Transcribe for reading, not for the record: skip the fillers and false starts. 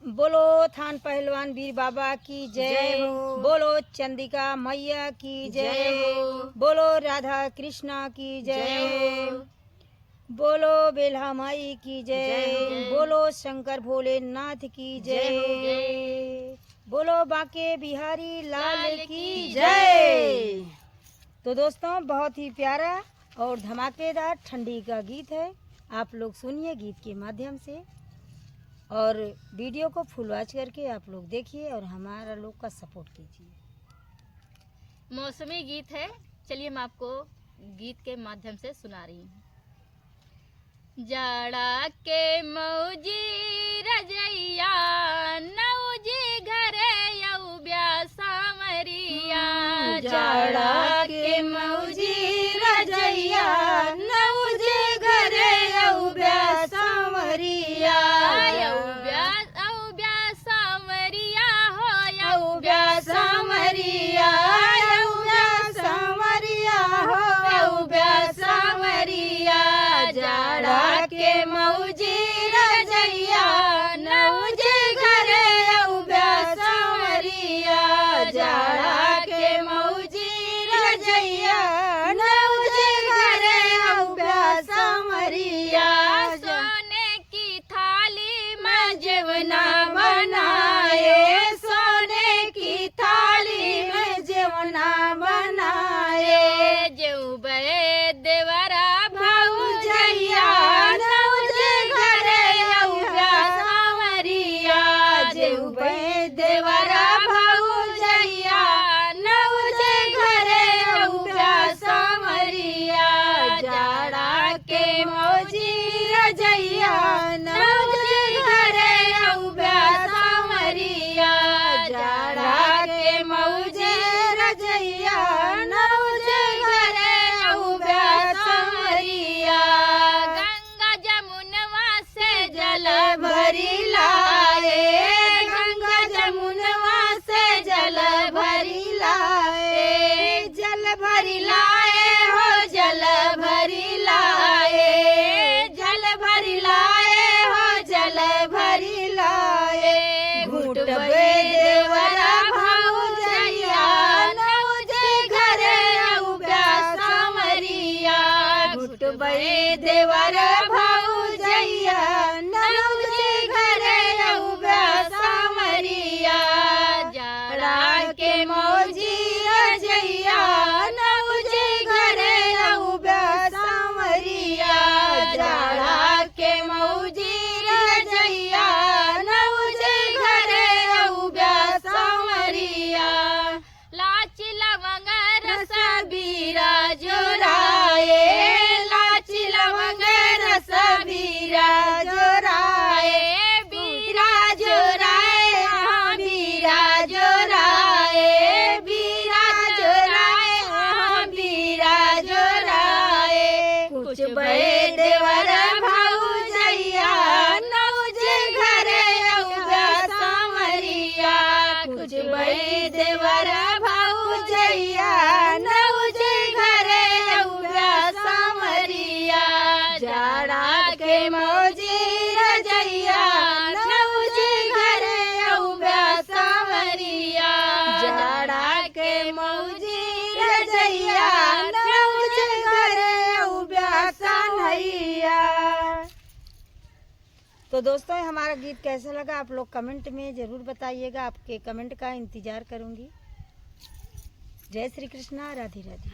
बोलो थान पहलवान वीर बाबा की जय हो। बोलो चंदिका मैया की जय हो। बोलो राधा कृष्णा की जय हो। बोलो बेल्हा माई की जय। बोलो शंकर भोलेनाथ की जय। बोलो बांके बिहारी लाल की जय। तो दोस्तों, बहुत ही प्यारा और धमाकेदार ठंडी का गीत है। आप लोग सुनिए गीत के माध्यम से और वीडियो को फुल वॉच करके आप लोग देखिए और हमारा लोग का सपोर्ट कीजिए। मौसमी गीत है, चलिए मैं आपको गीत के माध्यम से सुना रही हूँ। जाड़ा के मौजी रजैया नौजी घरे यऊ ब्या सामरिया। जाड़ा के मौजी रजैया नौजी घरे यऊ ब्या सामरिया। यऊ ब्या सामरिया हो यऊ ब्या सामरिया। यऊ ब्या सामरिया हो यऊ ब्या सामरिया। जाड़ा के मौजी रजैया नौजी घरे यऊ ब्या सामरिया। जाड़ा के मौजी रजैया नौजी घरे यऊ ब्या सामरिया। सोने की थाली में जेवना बनाए, सोने की थाली में जेवना बनाए। जेऊ बे देवरा भौजैया नौजे घरे यऊ ब्या सामरिया। जेऊ बे देवरा भौजैया नौजे घरे यऊ ब्या सामरिया। जाड़ा के मौजी रजैया नौजे घरे यऊ ब्या सामरिया। जाड़ा के मौजी रजैया नौजे घरे यऊ ब्या सामरिया। गंगा जमुनवा से जल भरी लाए, गंगा जमुनवा से जल भरी लाए। जल भरी लाए हो जल भरी लाए। जल भरी लाए हो जल भरी लाए। घुटबे देवरा भौजैया नौजे घरे यऊ ब्या सामरिया। घुटबे देवरा भौजैया नौजे घरे यऊ ब्या सामरिया। जाड़ा के मौजी रजैया नौजे घरे यऊ ब्या सामरिया। जाड़ा के मौजी रजैया नौजे घरे यऊ ब्या सामरिया। लाची लवंग रस बीरा जोराए, लाची लवंग रस बीरा जोराए। बीरा जोराए हाँ बीरा जोराए। बीरा जोराए हाँ बीरा जोराए। कुछ बे देवर भौजैया नौजे घरे यऊ ब्या सामरिया। कुछ बे देवर भौजैया नौजे घरे यऊ ब्या सामरिया। जाड़ा के मौजी रजैया नौजे घरे यऊ ब्या सामरिया। जाड़ा के मौजी रजैया नौजे घरे यऊ ब्या सामरिया। तो दोस्तों, हमारा गीत कैसा लगा आप लोग कमेंट में ज़रूर बताइएगा। आपके कमेंट का इंतज़ार करूँगी। जय श्री कृष्णा, राधे राधे।